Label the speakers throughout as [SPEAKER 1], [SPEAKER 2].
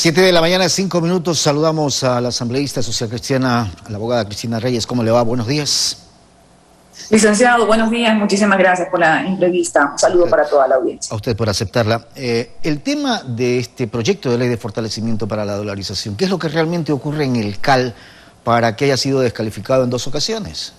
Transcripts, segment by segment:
[SPEAKER 1] 7 de la mañana, 5 minutos. Saludamos a la asambleísta social cristiana, a la abogada Cristina Reyes. ¿Cómo le va? Buenos días.
[SPEAKER 2] Licenciado, buenos días. Muchísimas gracias por la entrevista. Un saludo para toda la audiencia.
[SPEAKER 1] A usted por aceptarla. El tema de este proyecto de ley de fortalecimiento para la dolarización, ¿qué es lo que realmente ocurre en el CAL para que haya sido descalificado en 2 ocasiones?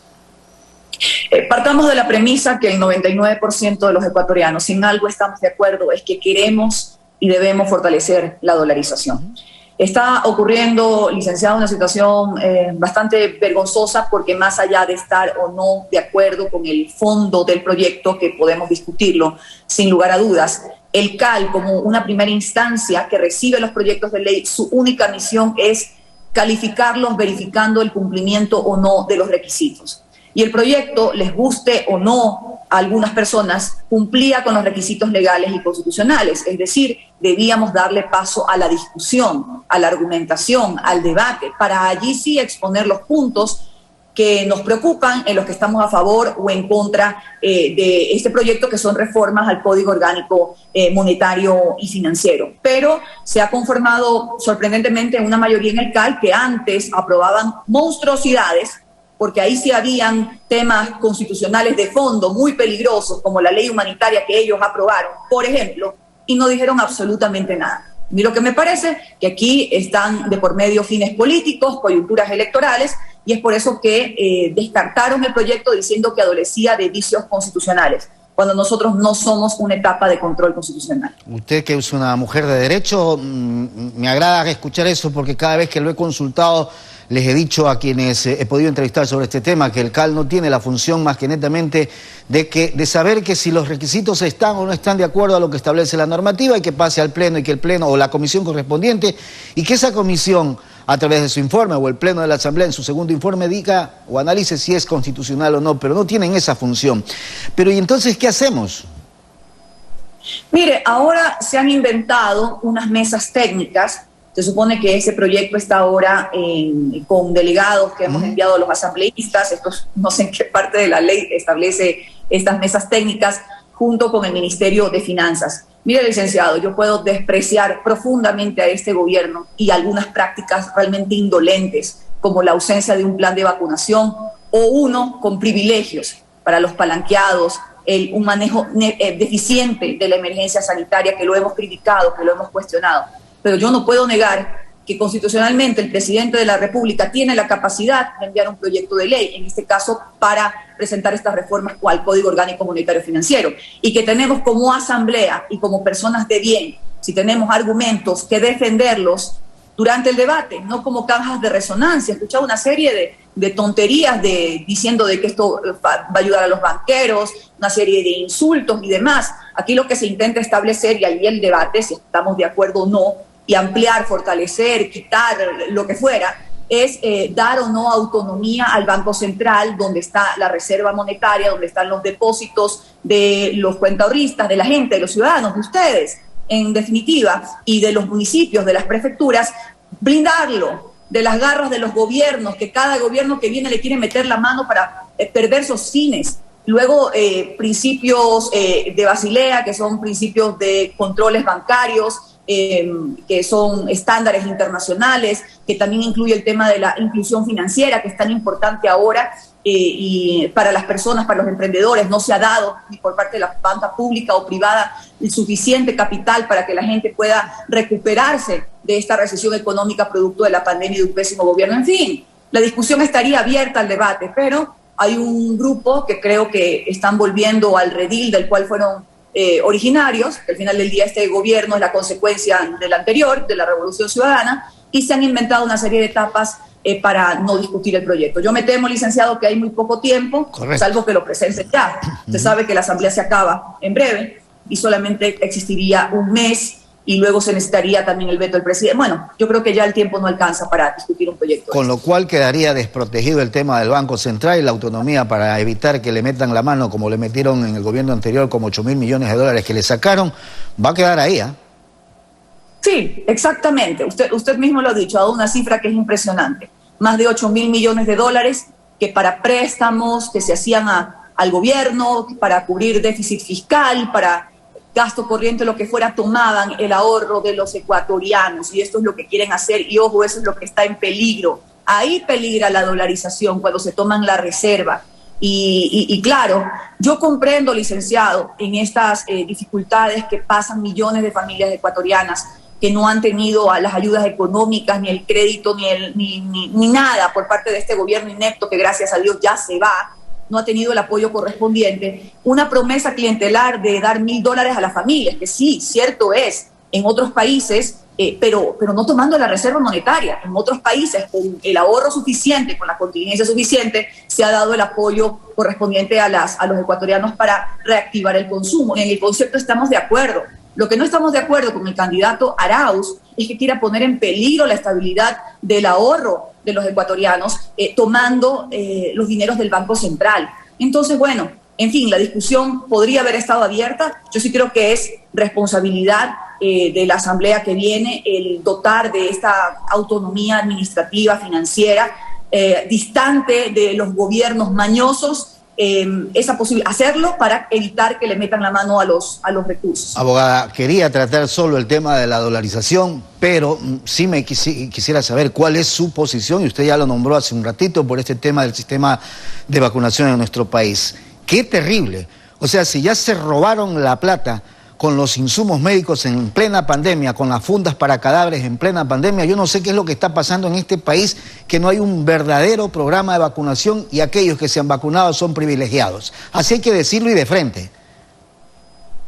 [SPEAKER 2] Partamos de la premisa que el 99% de los ecuatorianos, si en algo estamos de acuerdo, es que queremos y debemos fortalecer la dolarización. Está ocurriendo, licenciado, una situación bastante vergonzosa porque más allá de estar o no de acuerdo con el fondo del proyecto, que podemos discutirlo sin lugar a dudas, el CAL como una primera instancia que recibe los proyectos de ley, su única misión es calificarlos verificando el cumplimiento o no de los requisitos. Y el proyecto, les guste o no a algunas personas, cumplía con los requisitos legales y constitucionales. Es decir, debíamos darle paso a la discusión, a la argumentación, al debate, para allí sí exponer los puntos que nos preocupan, en los que estamos a favor o en contra de este proyecto, que son reformas al Código Orgánico Monetario y Financiero. Pero se ha conformado sorprendentemente una mayoría en el CAL que antes aprobaban monstruosidades, porque ahí sí habían temas constitucionales de fondo muy peligrosos, como la ley humanitaria que ellos aprobaron, por ejemplo, y no dijeron absolutamente nada. A mí lo que me parece que aquí están de por medio fines políticos, coyunturas electorales, y es por eso que descartaron el proyecto diciendo que adolecía de vicios constitucionales, cuando nosotros no somos una etapa de control constitucional.
[SPEAKER 1] Usted, que es una mujer de derecho, me agrada escuchar eso, porque cada vez que lo he consultado les he dicho a quienes he podido entrevistar sobre este tema que el CAL no tiene la función más que netamente de saber que si los requisitos están o no están de acuerdo a lo que establece la normativa, y que pase al Pleno, y que el Pleno o la comisión correspondiente, y que esa comisión, a través de su informe, o el Pleno de la Asamblea en su segundo informe, diga o analice si es constitucional o no, pero no tienen esa función. Pero ¿y entonces qué hacemos?
[SPEAKER 2] Mire, ahora se han inventado unas mesas técnicas. Se supone que ese proyecto está ahora con delegados que hemos enviado a los asambleístas. Estos, no sé en qué parte de la ley establece estas mesas técnicas, junto con el Ministerio de Finanzas. Mire, licenciado, yo puedo despreciar profundamente a este gobierno y algunas prácticas realmente indolentes, como la ausencia de un plan de vacunación o uno con privilegios para los palanqueados, un manejo deficiente de la emergencia sanitaria, que lo hemos criticado, que lo hemos cuestionado. Pero yo no puedo negar que constitucionalmente el presidente de la República tiene la capacidad de enviar un proyecto de ley, en este caso para presentar estas reformas al Código Orgánico Monetario Financiero, y que tenemos como asamblea y como personas de bien, si tenemos argumentos, que defenderlos durante el debate, no como cajas de resonancia. He escuchado una serie de tonterías diciendo de que esto va a ayudar a los banqueros, una serie de insultos y demás. Aquí lo que se intenta establecer, y ahí el debate, si estamos de acuerdo o no, y ampliar, fortalecer, quitar, lo que fuera, es dar o no autonomía al Banco Central, donde está la reserva monetaria, donde están los depósitos de los cuentaahorristas, de la gente, de los ciudadanos, de ustedes, en definitiva, y de los municipios, de las prefecturas, blindarlo de las garras de los gobiernos, que cada gobierno que viene le quiere meter la mano para perversos fines. Luego, principios de Basilea, que son principios de controles bancarios, que son estándares internacionales, que también incluye el tema de la inclusión financiera, que es tan importante ahora, y para las personas, para los emprendedores. No se ha dado, ni por parte de la banca pública o privada, el suficiente capital para que la gente pueda recuperarse de esta recesión económica producto de la pandemia y de un pésimo gobierno. En fin, la discusión estaría abierta al debate, pero hay un grupo que creo que están volviendo al redil del cual fueron originarios. Al final del día, este gobierno es la consecuencia del anterior, de la Revolución Ciudadana, y se han inventado una serie de etapas para no discutir el proyecto. Yo me temo, licenciado, que hay muy poco tiempo, salvo que lo presenten ya. Se sabe que la asamblea se acaba en breve y solamente existiría un mes, y luego se necesitaría también el veto del presidente. Bueno, yo creo que ya el tiempo no alcanza para discutir un proyecto.
[SPEAKER 1] Con lo cual quedaría desprotegido el tema del Banco Central y la autonomía, para evitar que le metan la mano, como le metieron en el gobierno anterior, como 8.000 millones de dólares que le sacaron. Va a quedar ahí, ¿eh?
[SPEAKER 2] Sí, exactamente. Usted mismo lo ha dicho, ha dado una cifra que es impresionante. Más de 8.000 millones de dólares que para préstamos que se hacían al gobierno, para cubrir déficit fiscal, para gasto corriente, lo que fuera, tomaban el ahorro de los ecuatorianos, y esto es lo que quieren hacer, y ojo, eso es lo que está en peligro. Ahí peligra la dolarización, cuando se toman la reserva. Y claro, yo comprendo, licenciado, en estas dificultades que pasan millones de familias ecuatorianas que no han tenido a las ayudas económicas, ni el crédito, ni nada por parte de este gobierno inepto que gracias a Dios ya se va, no ha tenido el apoyo correspondiente. Una promesa clientelar de dar $1.000 a las familias, que sí, cierto es, en otros países, pero no tomando la reserva monetaria. En otros países, con el ahorro suficiente, con la contingencia suficiente, se ha dado el apoyo correspondiente a los ecuatorianos para reactivar el consumo. En el concepto estamos de acuerdo. Lo que no estamos de acuerdo con el candidato Arauz es que quiera poner en peligro la estabilidad del ahorro de los ecuatorianos, tomando los dineros del Banco Central. Entonces, bueno, en fin, la discusión podría haber estado abierta. Yo sí creo que es responsabilidad de la Asamblea que viene el dotar de esta autonomía administrativa, financiera, distante de los gobiernos mañosos, esa posibilidad, hacerlo para evitar que le metan la mano a los recursos.
[SPEAKER 1] Abogada, quería tratar solo el tema de la dolarización, pero sí me quisiera saber cuál es su posición, y usted ya lo nombró hace un ratito, por este tema del sistema de vacunación en nuestro país. ¡Qué terrible! O sea, si ya se robaron la plata con los insumos médicos en plena pandemia, con las fundas para cadáveres en plena pandemia, yo no sé qué es lo que está pasando en este país, que no hay un verdadero programa de vacunación y aquellos que se han vacunado son privilegiados. Así hay que decirlo y de frente.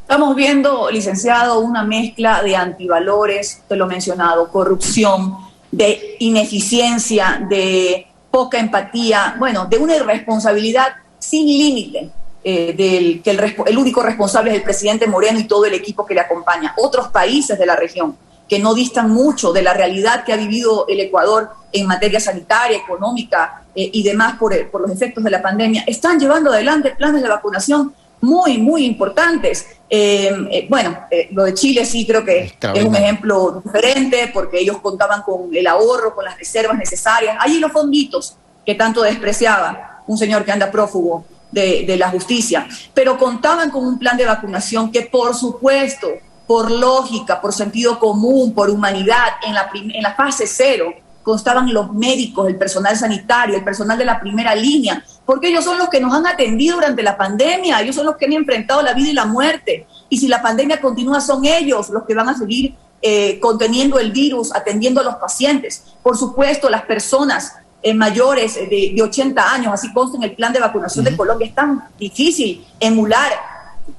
[SPEAKER 2] Estamos viendo, licenciado, una mezcla de antivalores, te lo he mencionado, corrupción, de ineficiencia, de poca empatía, bueno, de una irresponsabilidad sin límite. Que el único responsable es el presidente Moreno y todo el equipo que le acompaña. Otros países de la región que no distan mucho de la realidad que ha vivido el Ecuador en materia sanitaria, económica y demás por los efectos de la pandemia, están llevando adelante planes de vacunación muy, muy importantes. Lo de Chile sí creo que es un ejemplo diferente, porque ellos contaban con el ahorro, con las reservas necesarias. Allí los fonditos que tanto despreciaba un señor que anda prófugo de la justicia, pero contaban con un plan de vacunación que, por supuesto, por lógica, por sentido común, por humanidad, en la fase 0 constaban los médicos, el personal sanitario, el personal de la primera línea, porque ellos son los que nos han atendido durante la pandemia, ellos son los que han enfrentado la vida y la muerte, y si la pandemia continúa, son ellos los que van a seguir conteniendo el virus, atendiendo a los pacientes. Por supuesto, las personas mayores de 80 años, así consta en el plan de vacunación de Colombia. Es tan difícil emular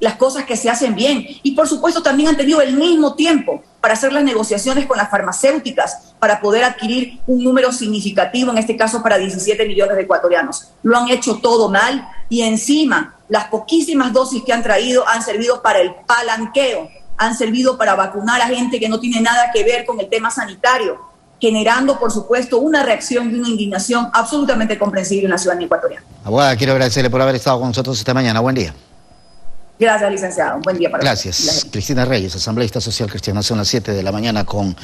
[SPEAKER 2] las cosas que se hacen bien, y por supuesto también han tenido el mismo tiempo para hacer las negociaciones con las farmacéuticas para poder adquirir un número significativo, en este caso para 17 millones de ecuatorianos. Lo han hecho todo mal, y encima las poquísimas dosis que han traído han servido para el palanqueo, han servido para vacunar a gente que no tiene nada que ver con el tema sanitario, generando, por supuesto, una reacción y una indignación absolutamente comprensible en la ciudadanía ecuatoriana.
[SPEAKER 1] Abogada, quiero agradecerle por haber estado con nosotros esta mañana. Buen día.
[SPEAKER 2] Gracias, licenciado. Buen día para usted.
[SPEAKER 1] Gracias. Cristina Reyes, asambleísta social cristiana. Son las 7 de la mañana con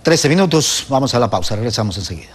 [SPEAKER 1] 13 minutos. Vamos a la pausa. Regresamos enseguida.